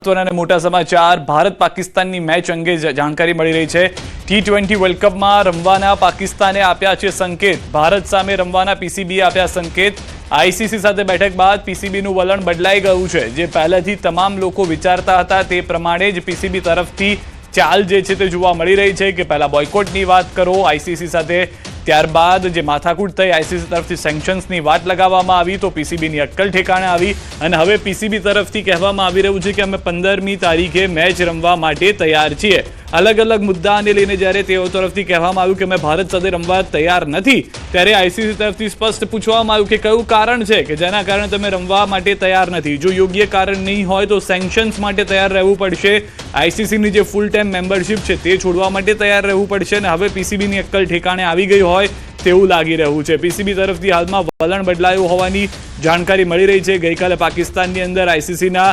મોટા સમાચાર ભારત પાકિસ્તાનની મેચ અંગે જાણકારી મળી રહી છે। T20 વર્લ્ડ કપમાં રમવાના પાકિસ્તાને આપ્યા છે સંકેત। ભારત સામે રમવાના પીસીબીએ આપ્યા સંકેત। આઈસીસી સાથે બેઠક બાદ પીસીબીનું વલણ બદલાઈ ગયું છે। જે પહેલાથી તમામ લોકો વિચારતા હતા તે પ્રમાણે જ પીસીબી તરફથી ચાલ જે છે તે જોવા મળી રહી છે કે પહેલા બોયકોટની વાત કરો આઈસીસી સાથે, ત્યારબાદ જે માથાકૂટ થઈ આઈસીસી તરફથી સેન્કશન્સની વાત લગાવવામાં આવી તો પીસીબીની અક્કલ ઠેકાણે આવી અને હવે પીસીબી તરફથી કહેવામાં આવી રહ્યું છે કે અમે 15મી તારીખે મેચ રમવા માટે તૈયાર છીએ। અલગ અલગ મુદ્દાને લઈને જ્યારે તેઓ તરફથી કહેવામાં આવ્યું કે અમે ભારત સાથે રમવા તૈયાર નથી, ત્યારે આઈસીસી તરફથી સ્પષ્ટ પૂછવામાં આવ્યું કે કયું કારણ છે કે જેના કારણે તમે રમવા માટે તૈયાર નથી। જો યોગ્ય કારણ નહીં હોય તો સેન્કશન્સ માટે તૈયાર રહેવું પડશે। આઈસીસીની જે ફૂલ ટાઈમ મેમ્બરશિપ છે તે છોડવા માટે તૈયાર રહેવું પડશે અને હવે પીસીબીની અક્કલ ઠેકાણે આવી ગઈ હોય તેવું લાગી રહ્યું છે। પીસીબી તરફથી હાલમાં વલણ બદલાયું હોવાની જાણકારી મળી રહી છે। ગઈકાલે પાકિસ્તાનની અંદર આઈસીસીના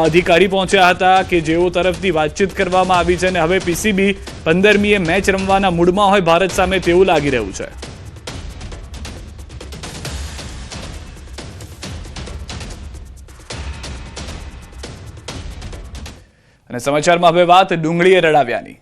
અધિકારી પહોંચ્યા હતા કે જેઓ તરફથી વાતચીત કરવામાં આવી છે અને હવે પીસીબી 15મીએ મેચ રમવાના મૂડમાં હોય ભારત સામે તેવું લાગી રહ્યું છે। અને સમાચારમાં હવે વાત ડુંગળીએ રડાવ્યાની।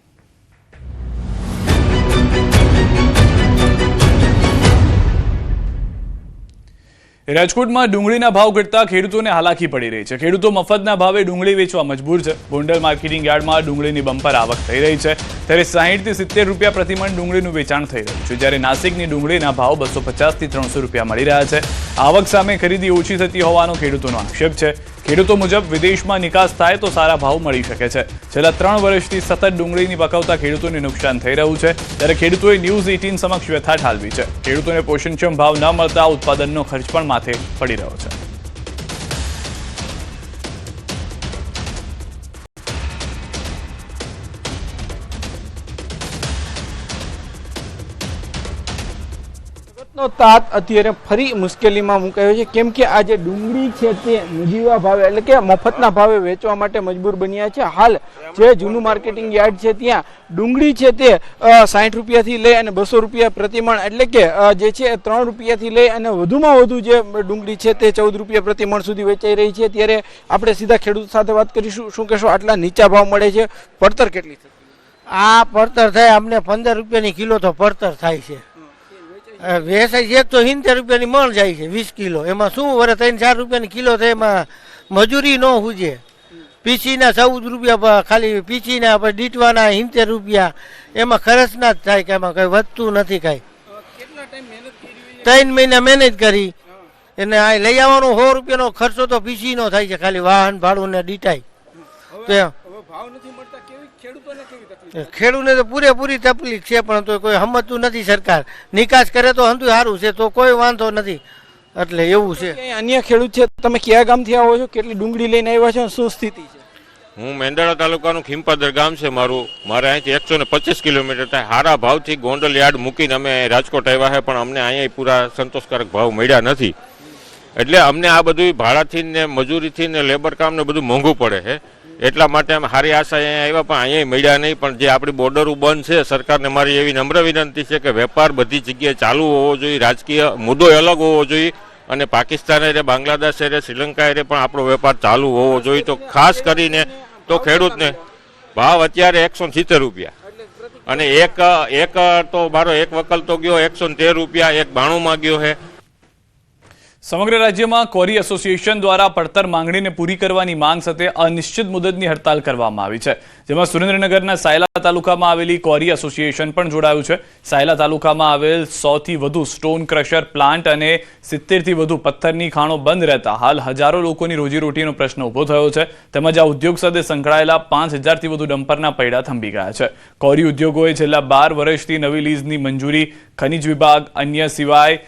રાજકોટમાં ડુંગળીના ભાવ ઘટતા ખેડૂતોને હાલાકી પડી રહી છે। ખેડૂતો મફતના ભાવે ડુંગળી વેચવા મજબૂર છે। ગોંડલ માર્કેટિંગ યાર્ડમાં ડુંગળીની બમ્પર આવક થઈ રહી છે, ત્યારે 60 થી 70 રૂપિયા પ્રતિમણ ડુંગળીનું વેચાણ થઈ રહ્યું છે, જ્યારે નાસિકની ડુંગળીના ભાવ 250 થી 300 રૂપિયા મળી રહ્યા છે। આવક સામે ખરીદી ઓછી થતી હોવાનો ખેડૂતોનો આક્ષેપ છે। ખેડૂતો મુજબ વિદેશમાં નિકાસ થાય તો સારા ભાવ મળી શકે છે। છેલ્લા 3 વર્ષથી સતત ડુંગળીની પકવતા ખેડૂતોને નુકસાન થઈ રહ્યું છે, ત્યારે ખેડૂતોએ ન્યૂઝ 18 સમક્ષ વ્યથા ઠાલવી છે। ખેડૂતોને પોષણક્ષમ ભાવ ન મળતા ઉત્પાદનનો ખર્ચ પણ માથે પડી રહ્યો છે। તાત અત્યારે ફરી મુશ્કેલીમાં મુકાયો છે, કેમ કે આ જે ડુંગળી છે તે નજીવા ભાવે એટલે કે મફતના ભાવે વેચવા માટે મજબૂર બન્યા છે। હાલ જે જૂનું માર્કેટિંગ યાર્ડ છે ત્યાં ડુંગળી છે તે 60 રૂપિયાથી લઈ અને 200 રૂપિયા પ્રતિમણ એટલે કે જે છે 3 રૂપિયાથી લઈ અને વધુમાં વધુ જે ડુંગળી છે તે 14 રૂપિયા પ્રતિમણ સુધી વેચાઈ રહી છે। ત્યારે આપણે સીધા ખેડૂત સાથે વાત કરીશું। શું કહેશો, આટલા નીચા ભાવ મળે છે, પડતર કેટલી થતી? આ પડતર થાય અમને 15 રૂપિયાની કિલો તો પડતર થાય છે। વેચાય છે તો 70 રૂપિયાની મણ જાય છે 20 કિલો, એમાં શું વરે 3-4 રૂપિયાની કિલો થાય, એમાં મજૂરી ન હુજે। પીસીના 14 રૂપિયા ખાલી પીસીના ડીટવાના 70 રૂપિયા, એમાં ખર્ચના જ થાય કે એમાં કઈ વધતું નથી કાંઈ। 3 મહિના મહેનત કરી એને આ લઈ આવવાનો 100 રૂપિયાનો ખર્ચો તો પીસીનો થાય છે, ખાલી વાહન ભાડું ને ડીટાઈ તો ખેડૂતને તો પૂરેપૂરી તકલીફ છે, પણ તો કોઈ સમજતું નથી। સરકાર નિકાસ કરે તો હંધું સારું છે, તો કોઈ વાંધો નથી, એટલે એવું છે। અન્ય ખેડૂત છે, તમે કયા ગામથી આવો છો, કેટલી ડુંગળી લઈને આવ્યા છો, શું સ્થિતિ છે? હું મેંદરડા તાલુકાનું ખીમપાદર ગામ છે મારું, મારે અહીંથી 125 કિલોમીટર થાય। સારા ભાવથી ગોંડલ યાર્ડ મૂકીને અમે રાજકોટ આવ્યા છે, પણ અમને અહીંયા પૂરા સંતોષકારક ભાવ મળ્યા નથી, એટલે અમને આ બધું ભાડાથી ને મજૂરીથી ને લેબર કામ ને બધું મોંઘું પડે છે। એટલા માટે અમે સારી આશા અહીંયા આવ્યા, પણ અહીંયા મળ્યા નહીં। પણ જે આપણી બોર્ડરો બંધ છે, સરકારને મારી એવી નમ્ર વિનંતી છે કે વેપાર બધી જગ્યાએ ચાલુ હોવો જોઈએ, રાજકીય મુદ્દો અલગ હોવો જોઈએ, અને પાકિસ્તાન રે, બાંગ્લાદેશ રે, શ્રીલંકા રે પણ આપણો વેપાર ચાલુ હોવો જોઈએ। તો ખાસ કરીને તો ખેડૂતને ભાવ અત્યારે 170 રૂપિયા, અને એક તો મારો એક વકલ તો ગયો 113 રૂપિયા, એક 92માં ગયો છે। સમગ્ર રાજ્યમાં કોરી એસોસિએશન દ્વારા પડતર માંગણીને પૂરી કરવાની માંગ સાથે અનિશ્ચિત મુદતની હડતાલ કરવામાં આવી છે, જેમાં સુરેન્દ્રનગરના સાયલા તાલુકામાં આવેલી કોરી એસોસિએશન પણ જોડાયું છે। સાયલા તાલુકામાં આવેલ 100 થી વધુ સ્ટોન ક્રશર પ્લાન્ટ અને 70 થી વધુ પથ્થરની ખાણો બંધ રહેતા હાલ હજારો લોકોની રોજીરોટીનો પ્રશ્ન ઉભો થયો છે, તેમજ આ ઉદ્યોગ સાથે સંકળાયેલા 5000 થી વધુ ડમ્પરના પૈડા થંભી ગયા છે। કોરી ઉદ્યોગોએ છેલ્લા 12 વર્ષથી નવી લીઝની મંજૂરી, ખનિજ વિભાગ, અન્ય સિવાય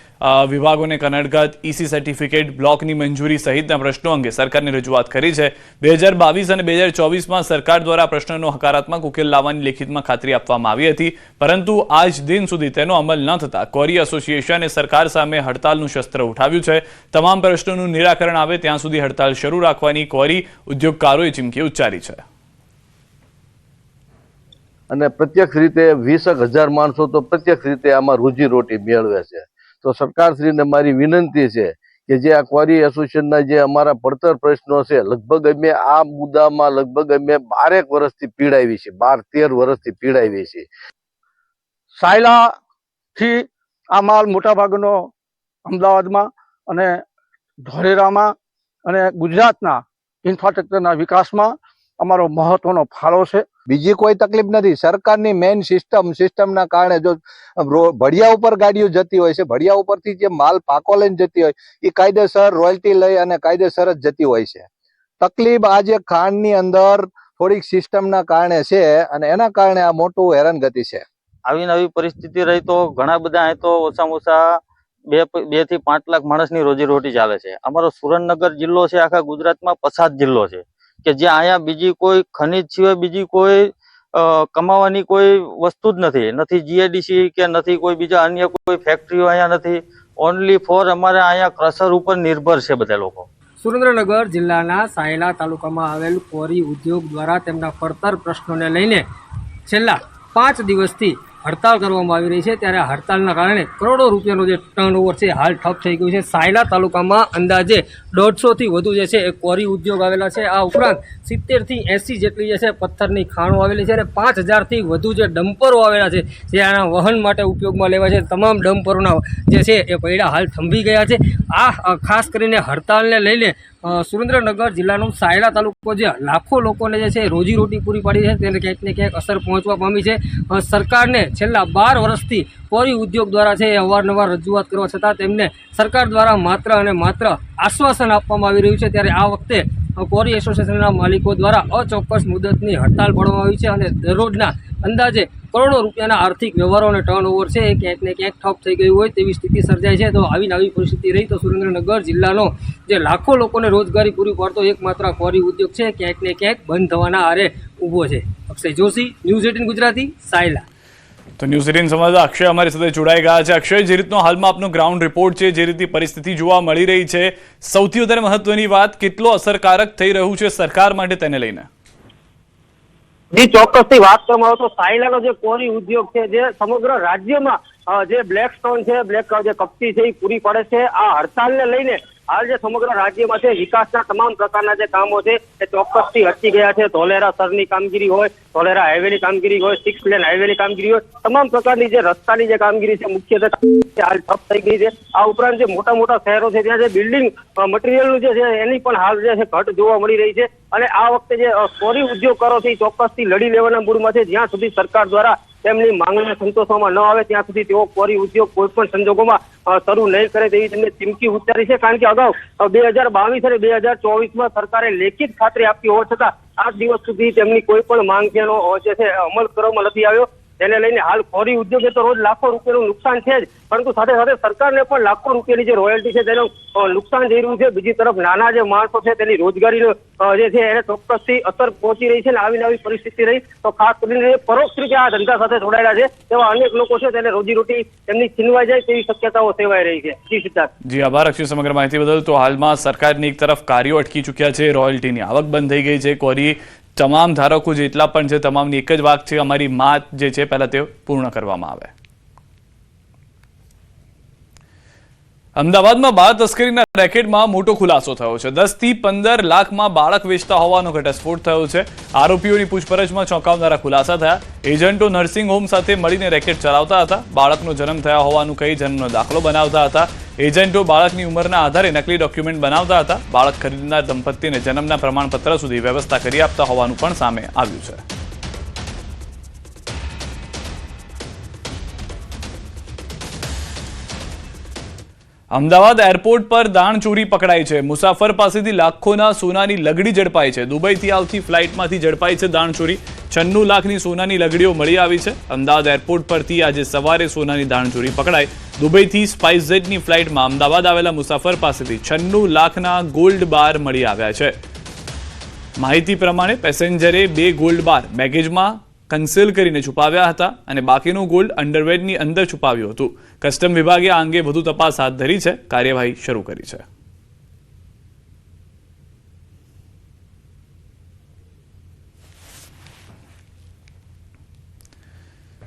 વિભાગોને કનડગત, ઈસી સર્ટિફિકેટ, બ્લોકની મંજૂરી સહિતના પ્રશ્નો અંગે સરકારને રજૂઆત કરી છે। 2022 અને 2024માં સરકાર દ્વારા પ્રશ્નનો હકારાત્મક ઉકેલ લાવવાની લેખિતમાં ખાતરી આપવામાં આવી હતી, પરંતુ આજ દિન સુધી તેનો અમલ ન થતા કોરી એસોસિએશને સરકાર સામે હડતાલનું શસ્ત્ર ઉઠાવ્યું છે। તમામ પ્રશ્નોનું નિરાકરણ આવે ત્યાં સુધી હડતાલ શરૂ રાખવાની કોરી ઉદ્યોગકારોએ ચીમકી ઉચ્ચારી છે। અને પ્રત્યક્ષ રીતે 20,000 માણસો તો પ્રત્યક્ષ રીતે આમાં રોજીરોટી મેળવે છે। તો સરકારશ્રીને મારી વિનંતી છે કે જે આ ક્વોરી એસોસિએશનના જે અમારા પડતર પ્રશ્નો છે, લગભગ અમે આ મુદ્દામાં લગભગ અમે 12 વર્ષથી પીડાવી છે, 12-13 વર્ષથી પીડાવી છે. સાયલાથી આ માલ મોટાભાગનો અમદાવાદમાં અને ધોલેરામાં અને ગુજરાતના ઇન્ફ્રાસ્ટ્રક્ચરના વિકાસમાં અમારો મહત્વનો ફાળો છે. બીજી કોઈ તકલીફ નથી. સરકારની મેઇન સિસ્ટમના કારણે જો ભડિયા ઉપર ગાડીઓ જતી હોય છે, ભડિયા ઉપરથી જે માલ પાકો લઈને જતી હોય એ કાયદેસર રોયલ્ટી લઈ અને કાયદેસર જ જતી હોય છે. તકલીફ આજે ખાંડની અંદર થોડીક સિસ્ટમના કારણે છે અને એના કારણે આ મોટું હેરાનગતિ છે. આવી નવી પરિસ્થિતિ રહી તો ઘણા બધા અહીં તો ઓછામાં ઓછા 2 થી 5 લાખ માણસની રોજીરોટી ચાલે છે. અમારો સુરેન્દ્રનગર જિલ્લો છે આખા ગુજરાતમાં પછાત જિલ્લો છે કે જ્યાં અહીંયા બીજી કોઈ ખનીજ સિવાય બીજી કોઈ કમાવાની કોઈ વસ્તુ જ નથી જીઆઈડીસી કે નથી કોઈ બીજા અન્ય કોઈ ફેક્ટરીઓ અહીંયા નથી. ઓનલી ફોર અમારે અહીંયા ક્રશર ઉપર નિર્ભર છે બધા લોકો. સુરેન્દ્રનગર જિલ્લાના સાયલા તાલુકામાં આવેલ કોરી ઉદ્યોગ દ્વારા તેમના પડતર પ્રશ્નોને લઈને છેલ્લા 5 દિવસથી હડતાળ કરવામાં આવી રહી છે. ત્યારે હડતાળના કારણે કરોડો રૂપિયાનો જે ટર્નઓવર છે હાલ ઠપ થઈ ગયું છે. સાયલા તાલુકામાં અંદાજે 150 થી વધુ જે છે એ કોરી ઉદ્યોગ આવેલા છે. આ ઉપરાંત 70 થી 80 જેટલી જે છે પથ્થરની ખાણો આવેલી છે અને 5000 થી વધુ જે ડમ્પરો આવેલા છે જે આના વહન માટે ઉપયોગમાં લેવાય છે. તમામ ડમ્પરોના જે છે એ પૈડા હાલ થંભી ગયા છે. આ ખાસ કરીને હડતાળને લઈને સુરેન્દ્રનગર જિલ્લાનું સાયલા તાલુકો જે લાખો લોકોને જે છે રોજીરોટી પૂરી પાડી છે તેને ક્યાંક ને ક્યાંક અસર પહોંચવા પામી છે. સરકારને છેલ્લા 12 વર્ષથી કોરી ઉદ્યોગ દ્વારા છે એ અવારનવાર રજૂઆત કરવા છતાં તેમને સરકાર દ્વારા માત્ર અને માત્ર આશ્વાસન આપવામાં આવી રહ્યું છે. ત્યારે આ વખતે કોરી એસોસિએશનના માલિકો દ્વારા અચોક્કસ મુદતની હડતાળ પાડવામાં આવી છે અને દરરોજના અંદાજે કરોડો રૂપિયાના આર્થિક વ્યવહારો અને ટર્નઓવર છે એ ક્યાંક ને ક્યાંક ઠપ થઈ ગયું હોય તેવી સ્થિતિ સર્જાય છે. તો આવી નવી પરિસ્થિતિ રહી તો સુરેન્દ્રનગર જિલ્લાનો જે લાખો લોકોને રોજગારી પૂરી પાડતો એકમાત્ર કોરી ઉદ્યોગ છે ક્યાંક ને ક્યાંક બંધ થવાના આરે ઊભો છે. અક્ષય જોશી, ન્યૂઝ 18 ગુજરાતી, સાયલા. તો ન્યૂઝ 18 સંવાદદાતા અક્ષય અમારી સાથે જોડાઈ ગયા છે. અક્ષય, જે રીતનો હાલમાં આપનો ગ્રાઉન્ડ રિપોર્ટ છે, જે રીતે પરિસ્થિતિ જોવા મળી રહી છે, સૌથી વધારે મહત્વની વાત કેટલો અસરકારક થઈ રહ્યું છે સરકાર માટે તેને લઈને? જી ચોક્કસથી વાત કરવામાં આવે તો સાયલાનો જે કોરી ઉદ્યોગ છે જે સમગ્ર રાજ્યમાં જે બ્લેક સ્ટોન છે, બ્લેક જે કપચી છે એ પૂરી પડે છે. આ હડતાલને લઈને હાલ જે સમગ્ર રાજ્યમાં છે વિકાસના તમામ પ્રકારના જે કામો છે એ ચોક્કસથી અટકી ગયા છે. ધોલેરા સરની કામગીરી હોય, ધોલેરા હાઈવેની કામગીરી હોય, 6 લેન હાઈવેની કામગીરી હોય, તમામ પ્રકારની જે રસ્તાની જે કામગીરી છે મુખ્યત્વે હાલ ઠપ થઈ ગઈ છે. આ ઉપરાંત જે મોટા મોટા શહેરો છે ત્યાં જે બિલ્ડિંગ મટીરિયલનું જે છે એની પણ હાલ જે છે ઘટ જોવા મળી રહી છે. અને આ વખતે જે કોરી ઉદ્યોગકારો છે એ ચોક્કસથી લડી લેવાના મૂડમાં છે. જ્યાં સુધી સરકાર દ્વારા તેમની માંગણીને સંતોષવામાં ન આવે ત્યાં સુધી તેઓ કોરી ઉદ્યોગ કોઈ પણ સંજોગોમાં શરૂ નહીં કરે તેવી તેમને ચીમકી ઉચ્ચારી છે. કારણ કે અગાઉ 2022 અને 2024માં સરકારે લેખિત ખાતરી આપી હોવા છતાં 8 દિવસ સુધી તેમની કોઈ પણ માંગ જેનો જે છે અમલ કરવામાં નથી આવ્યો. તેને લઈને હાલ કોરી ઉદ્યોગે તો રોજ લાખો રૂપિયાનું નુકસાન છે જ, પરંતુ સાથે સાથે સરકારને પણ લાખો રૂપિયાની જે રોયલ્ટી છે તેનું નુકસાન જઈ રહ્યું છે. બીજી તરફ નાના જે માણસો છે તેની રોજગારીનો જે છે એને ચોક્કસથી અસર પહોંચી રહી છે. અને આવી નવી પરિસ્થિતિ રહી તો ખાસ કરીને પરોક્ષ રીતે આ ધંધા સાથે જોડાયેલા છે તેવા અનેક લોકો છે તેને રોજીરોટી તેમની છીનવાઈ જાય તેવી શક્યતાઓ સેવાઈ રહી છે. જી સિદ્ધાર્થ. જી આભાર અક્ષય સમગ્ર માહિતી બદલ. તો હાલમાં સરકારની એક તરફ કાર્યો અટકી ચૂક્યા છે, રોયલ્ટીની આવક બંધ થઈ ગઈ છે, કોરી તમામ ધારકો જેટલા પણ છે તમામની એક જ વાત છે અમારી માંગ જે છે પહેલા તે પૂર્ણ કરવામાં આવે. અમદાવાદમાં બાળ તસ્કરીના રેકેટમાં મોટો ખુલાસો થયો છે. 10 થી 15 લાખમાં બાળક વેચતા હોવાનો ઘટસ્ફોટ થયો છે. આરોપીઓની પૂછપરછમાં ચોંકાવનારા ખુલાસા થયા. એજન્ટો નર્સિંગ હોમ સાથે મળીને રેકેટ ચલાવતા હતા. બાળકનો જન્મ થયા હોવાનું કહી જન્મનો દાખલો બનાવતા હતા. એજન્ટો બાળકની ઉંમરના આધારે નકલી ડોક્યુમેન્ટ બનાવતા હતા. બાળક ખરીદનાર દંપતીને જન્મના પ્રમાણપત્ર સુધી વ્યવસ્થા કરી આપતા હોવાનું પણ સામે આવ્યું છે. અમદાવાદ એરપોર્ટ પર દાણચોરી પકડાઈ છે. મુસાફર પાસેથી લાખોના સોનાની લગડી ઝડપાઈ છે. દુબઈથી આવતી ફ્લાઇટમાંથી ઝડપાઈ છે દાણચોરી. 96 લાખની સોનાની લગડીઓ મળી આવી છે. અમદાવાદ એરપોર્ટ પરથી આજે સવારે સોનાની દાણચોરી પકડાઈ. દુબઈથી સ્પાઇસજેટની ફ્લાઇટમાં અમદાવાદ આવેલા મુસાફર પાસેથી 96 લાખના ગોલ્ડ બાર મળી આવ્યા છે. માહિતી પ્રમાણે પેસેન્જરે 2 ગોલ્ડ બાર બેગેજમાં કન્સીલ કરીને છુપાવ્યા હતા અને બાકીનું ગોલ્ડ અંડરવેરની અંદર છુપાવ્યું હતું. કસ્ટમ વિભાગે આ અંગે વધુ તપાસ હાથ ધરી છે, કાર્યવાહી શરૂ કરી છે.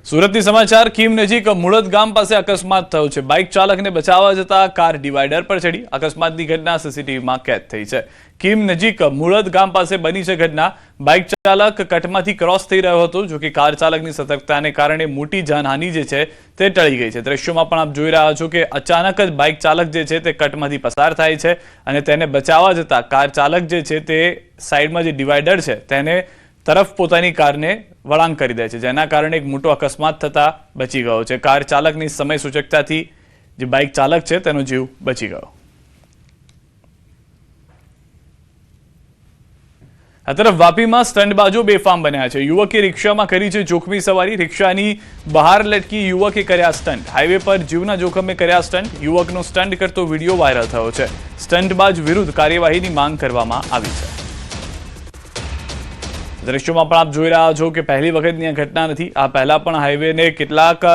સુરતની સમાચાર કીમ નજીક મુળદ ગામ પાસે અકસ્માત થયો છે. બાઇક ચાલકને બચાવવા જતા કાર ડિવાઈડર પર ચડી. અકસ્માતની ઘટના સીસીટીવીમાં કેદ થઈ છે. કીમ નજીક મુળદ ગામ પાસે બની છે ઘટના. બાઇક ચાલક કટમાંથી ક્રોસ થઈ રહ્યો હતો, જો કે કાર ચાલકની સતર્કતાને કારણે મોટી જાનહાનિ જે છે તે ટળી ગઈ છે. દ્રશ્યોમાં પણ આપ જોઈ રહ્યા છો કે અચાનક જ બાઇક ચાલક જે છે તે કટમાંથી પસાર થાય છે અને તેને બચાવવા જતા કાર ચાલક જે છે તે સાઈડમાં જે ડિવાઈડર છે તેને તરફ પોતાની કારને વળાંક કરી દે છે, જેના કારણે એક મોટો અકસ્માત થતા બચી ગયો છે. કાર ચાલકની સમય સૂચકતાથી જે બાઇક ચાલક છે તેનો જીવ બચી ગયો. આ તરફ વાપીમાં સ્ટંટબાજો બેફામ બન્યા છે. યુવકે રિક્ષામાં કરી છે જોખમી સવારી. રિક્ષાની બહાર લટકી યુવકે કર્યા સ્ટંટ. હાઈવે પર જીવના જોખમે કર્યા સ્ટંટ. યુવકનો સ્ટંટ કરતો વિડીયો વાયરલ થયો છે. સ્ટંટબાજ વિરુદ્ધ કાર્યવાહીની માંગ કરવામાં આવી છે. દ્રશ્યોમાં પણ આપ જોઈ રહ્યા છો કે પહેલી વખતની આ ઘટના નથી. આ પહેલા પણ હાઈવેને કેટલાક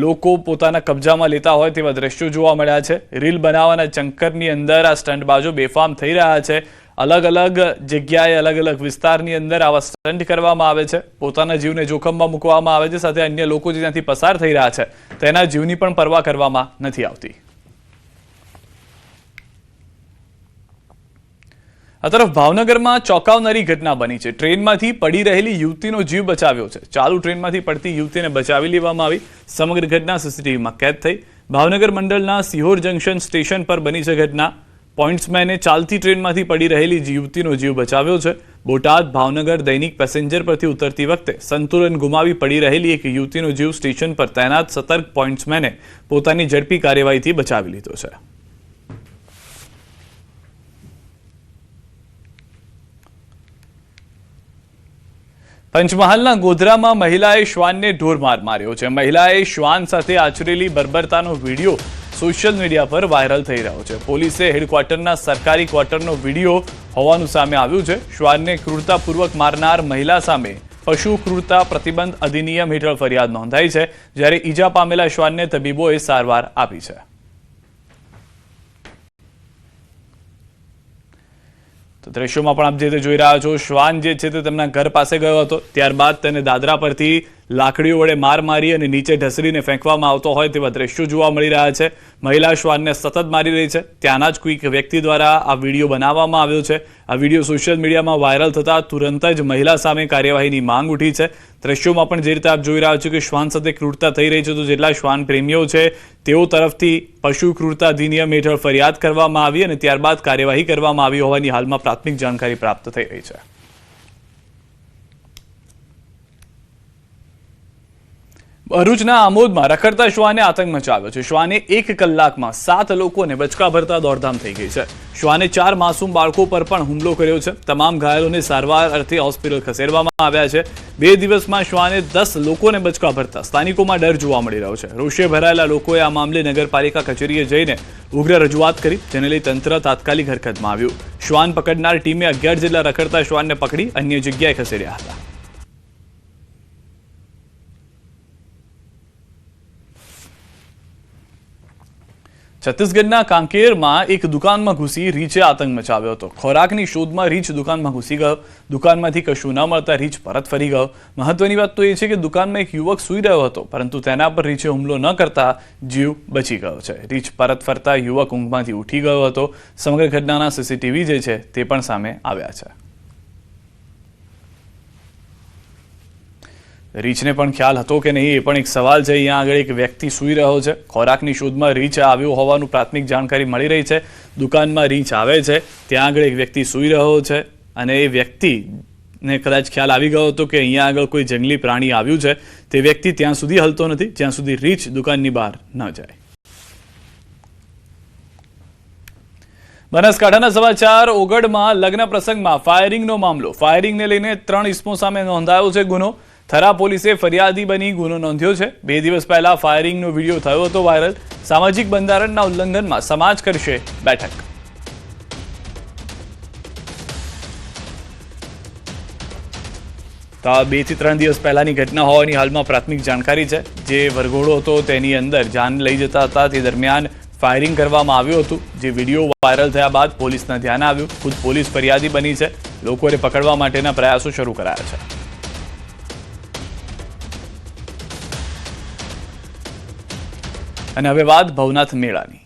લોકો પોતાના કબજામાં લેતા હોય તેવા દ્રશ્યો જોવા મળ્યા છે. રીલ બનાવવાના ચક્કરની અંદર આ સ્ટંટબાજો બેફામ થઈ રહ્યા છે. અલગ અલગ જગ્યાએ અલગ અલગ વિસ્તારની અંદર આવા સ્ટંટ કરવામાં આવે છે. પોતાના જીવને જોખમમાં મૂકવામાં આવે છે, સાથે અન્ય લોકો જે ત્યાંથી પસાર થઈ રહ્યા છે તેના જીવની પણ પરવા કરવામાં નથી આવતી. આ તરફ ભાવનગરમાં ચોંકાવનારી ઘટના બની છે. ટ્રેનમાંથી પડી રહેલી યુવતીનો જીવ બચાવ્યો છે. ચાલુ ટ્રેનમાંથી પડતી યુવતીને બચાવી લેવામાં આવી. સમગ્ર ઘટના સીસીટીવીમાં કેદ થઈ. ભાવનગર મંડળના સિહોર જંકશન સ્ટેશન પર બની છે ઘટના. પોઇન્ટ્સમેને ચાલતી ટ્રેનમાંથી પડી રહેલી યુવતીનો જીવ બચાવ્યો છે. બોટાદ ભાવનગર દૈનિક પેસેન્જર પરથી ઉતરતી વખતે સંતુલન ગુમાવી પડી રહેલી એક યુવતીનો જીવ સ્ટેશન પર તૈનાત સતર્ક પોઇન્ટ્સમેને પોતાની ઝડપી કાર્યવાહીથી બચાવી લીધો છે. પંચમહાલના ગોધરામાં મહિલાએ શ્વાનને ઢોરમાર માર્યો છે. મહિલાએ શ્વાન સાથે આચરેલી બર્બરતાનો વિડીયો સોશિયલ મીડિયા પર વાયરલ થઈ રહ્યો છે. પોલીસે હેડક્વાર્ટરના સરકારી ક્વાર્ટરનો વિડીયો હોવાનું સામે આવ્યું છે. શ્વાનને ક્રૂરતાપૂર્વક મારનાર મહિલા સામે પશુ ક્રૂરતા પ્રતિબંધ અધિનિયમ હેઠળ ફરિયાદ નોંધાઈ છે, જ્યારે ઈજા પામેલા શ્વાનને તબીબોએ સારવાર આપી છે. તો દ્રશ્યોમાં પણ આપ જે જોઈ રહ્યા છો, શ્વાન જે છે તે તેમના ઘર પાસે ગયો હતો. ત્યારબાદ તેને દાદરા પરથી લાકડીઓ વડે માર મારી અને નીચે ઢસડીને ફેંકવામાં આવતો હોય તેવા દ્રશ્યો જોવા મળી રહ્યા છે. મહિલા શ્વાનને સતત મારી રહી છે. ત્યાંના જ કોઈક વ્યક્તિ દ્વારા આ વિડીયો બનાવવામાં આવ્યો છે. આ વિડીયો સોશિયલ મીડિયામાં વાયરલ થતા તુરંત જ મહિલા સામે કાર્યવાહીની માંગ ઉઠી છે. દ્રશ્યોમાં પણ જે રીતે આપ જોઈ રહ્યા છો કે શ્વાન સાથે ક્રૂરતા થઈ રહી છે, તો જેટલા શ્વાન પ્રેમીઓ છે તેઓ તરફથી પશુ ક્રૂરતા અધિનિયમ હેઠળ ફરિયાદ કરવામાં આવી અને ત્યારબાદ કાર્યવાહી કરવામાં આવી હોવાની હાલમાં પ્રાથમિક જાણકારી પ્રાપ્ત થઈ રહી છે. ભરૂચના આમોદમાં રખડતા શ્વાને આતંક મચાવ્યો છે. શ્વાને 1 કલાકમાં 7 લોકોને બચકા ભરતા દોડધામ થઈ ગઈ છે. શ્વાને 4 માસૂમ બાળકો પર પણ હુમલો કર્યો છે. તમામ ઘાયલોને સારવાર અર્થે હોસ્પિટલ ખસેડવામાં આવ્યા છે. 2 દિવસમાં શ્વાને 10 લોકોને બચકા ભરતા સ્થાનિકોમાં ડર જોવા મળી રહ્યો છે. રોષે ભરાયેલા લોકોએ આ મામલે નગરપાલિકા કચેરીએ જઈને ઉગ્ર રજૂઆત કરી, જેને લઈ તંત્ર તાત્કાલિક હરકતમાં આવ્યું. શ્વાન પકડનાર ટીમે 11 જેટલા રખડતા શ્વાનને પકડી અન્ય જગ્યાએ ખસેડ્યા હતા. છત્તીસગઢના કાંકેરમાં એક દુકાનમાં ઘૂસી રીંછે આતંક મચાવ્યો હતો. ખોરાકની શોધમાં રીંછ દુકાનમાં ઘૂસી ગયો. દુકાનમાંથી કશું ન મળતા રીંછ પરત ફરી ગયો. મહત્વની વાત તો એ છે કે દુકાનમાં એક યુવક સૂઈ રહ્યો હતો, પરંતુ તેના પર રીંછે હુમલો ન કરતા જીવ બચી ગયો છે. રીંછ પરત ફરતા યુવક ઊંઘમાંથી ઉઠી ગયો હતો. સમગ્ર ઘટનાના સીસીટીવી જે છે તે પણ સામે આવ્યા છે. રીંછને પણ ખ્યાલ હતો કે નહીં એ પણ એક સવાલ છે. અહીંયા આગળ એક વ્યક્તિ સૂઈ રહ્યો છે. ખોરાકની શોધમાં રીંછ આવ્યો હોવાનું પ્રાથમિક જાણકારી મળી રહી છે. દુકાનમાં રીંછ આવે છે, ત્યાં આગળ એક વ્યક્તિ સૂઈ રહ્યો છે અને એ વ્યક્તિને કદાચ ખ્યાલ આવી ગયો હતો કે અહીંયા આગળ કોઈ જંગલી પ્રાણી આવ્યું છે. તે વ્યક્તિ ત્યાં સુધી હલતો નથી જ્યાં સુધી રીંછ દુકાનની બહાર ન જાય. બનાસકાંઠાના સમાચાર. ઓગડમાં લગ્ન પ્રસંગમાં ફાયરિંગનો મામલો. ફાયરિંગને લઈને 3 ઇસમો સામે નોંધાયો છે ગુનો. થરા પોલીસે ફરિયાદી બની ગુનો નોંધ્યો છે. 2 દિવસ પહેલા ફાયરિંગનો વિડીયો થયો હતો વાયરલ. સામાજિક બંધારણના ઉલ્લંઘનમાં સમાજ કરશે બેઠક. તો 2 થી 3 દિવસ પહેલાની ઘટના હોવાની હાલમાં પ્રાથમિક જાણકારી છે. જે વરઘોડો હતો તેની અંદર જાન લઈ જતા હતા તે દરમિયાન ફાયરિંગ કરવામાં આવ્યું હતું. જે વિડીયો વાયરલ થયા બાદ પોલીસના ધ્યાને આવ્યું. ખુદ પોલીસ ફરિયાદી બની છે. લોકોને પકડવા માટેના પ્રયાસો શરૂ કરાયા છે. અને હવે વાત ભવનાથ મેળાની.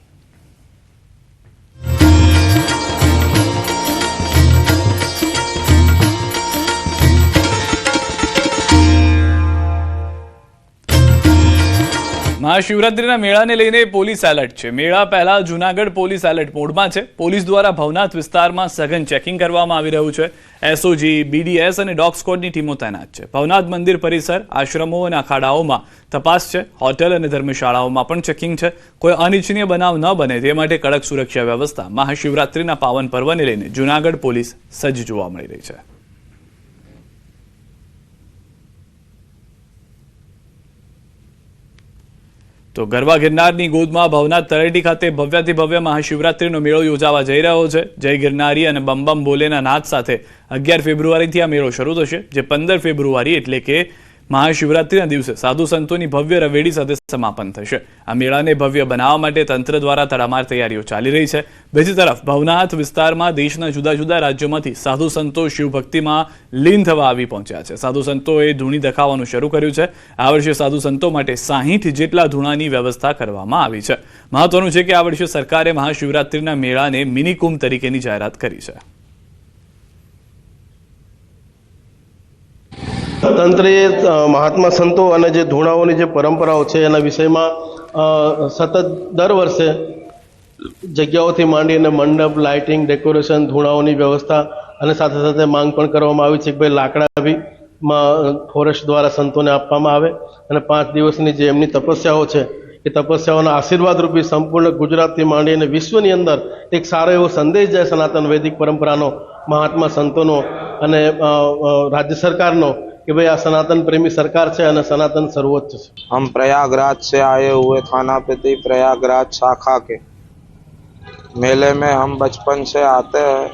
મહાશિવરાત્રીના મેળાને લઈને પોલીસ એલર્ટ છે. મેળા પહેલા જૂનાગઢ પોલીસ એલર્ટ મોડમાં છે. પોલીસ દ્વારા ભવનાથ વિસ્તારમાં સઘન ચેકિંગ કરવામાં આવી રહ્યું છે. એસઓજી, બીડીએસ અને ડોગ સ્ક્વોડની ટીમો તૈનાત છે. ભવનાથ મંદિર પરિસર, આશ્રમો અને અખાડાઓમાં તપાસ છે. હોટેલ અને ધર્મશાળાઓમાં પણ ચેકિંગ છે. કોઈ અનિચ્છનીય બનાવ ન બને તે માટે કડક સુરક્ષા વ્યવસ્થા મહાશિવરાત્રીના પાવન પર્વને લઈને જૂનાગઢ પોલીસ સજ્જ જોવા મળી રહી છે. તો ગરવા ગિરનારની ગોદમાં ભવનાથ તળેટી ખાતે ભવ્યાતિ ભવ્ય મહાશિવરાત્રીનો મેળો યોજાવા જઈ રહ્યો છે. જય ગિરનારી અને બમ બમ બોલેના નાદ સાથે 11 ફેબ્રુઆરીથી આ મેળો શરૂ થશે, જે 15 ફેબ્રુઆરી એટલે કે મહાશિવરાત્રીના દિવસે સાધુ સંતોની ભવ્ય રવેડી સાથે સમાપન થશે. આ મેળાને ભવ્ય બનાવવા માટે તંત્ર દ્વારા તડામાર તૈયારીઓ ચાલી રહી છે. બીજી તરફ ભવનાથ વિસ્તારમાં દેશના જુદા જુદા રાજ્યોમાંથી સાધુ સંતો શિવભક્તિમાં લીન થવા આવી પહોંચ્યા છે. સાધુ સંતોએ ધૂણી દેખાવાનું શરૂ કર્યું છે. આ વર્ષે સાધુ સંતો માટે 60 જેટલા ધૂણાની વ્યવસ્થા કરવામાં આવી છે. મહત્વનું છે કે આ વર્ષે સરકારે મહાશિવરાત્રીના મેળાને મિની કુંભ તરીકેની જાહેરાત કરી છે. તંત્રે મહાત્મા સંતો અને જે ધૂણાઓની જે પરંપરાઓ છે એના વિષયમાં સતત દર વર્ષે જગ્યાઓથી માંડી અને મંડપ, લાઇટિંગ, ડેકોરેશન, ધૂણાઓની વ્યવસ્થા અને સાથે સાથે માંગ પણ કરવામાં આવી છે કે ભાઈ લાકડા બી ફોરેસ્ટ દ્વારા સંતોને આપવામાં આવે અને 5 દિવસની જે એમની તપસ્યાઓ છે એ તપસ્યાઓના આશીર્વાદ રૂપી સંપૂર્ણ ગુજરાતથી માંડી અને વિશ્વની અંદર એક સારો એવો સંદેશ જાય સનાતન વૈદિક પરંપરાનો, મહાત્મા સંતોનો અને રાજ્ય સરકારનો कि भाई आ सनातन प्रेमी सरकार है और सनातन सर्वोच्च है. हम प्रयागराज से आए हुए थानापति प्रयागराज शाखा के मेले में हम बचपन से आते हैं,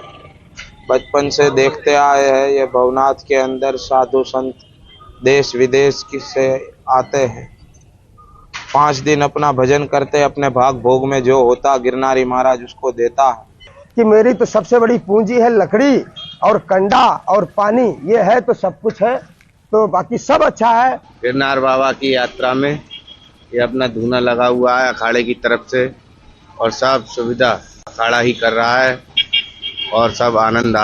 बचपन से देखते आए हैं. ये भवनाथ के अंदर साधु संत देश विदेश से आते हैं. 5 दिन अपना भजन करते, अपने भाग भोग में जो होता गिरनारी महाराज उसको देता है. कि मेरी तो सबसे बड़ी पूंजी है लकड़ी और कंडा और पानी, ये है तो सब कुछ है, तो बाकी सब अच्छा है. गिरनार बाबा की यात्रा में ये अपना धूना लगा हुआ है अखाड़े की तरफ से और सब सुविधा अखाड़ा ही कर रहा है और सब आनंद आ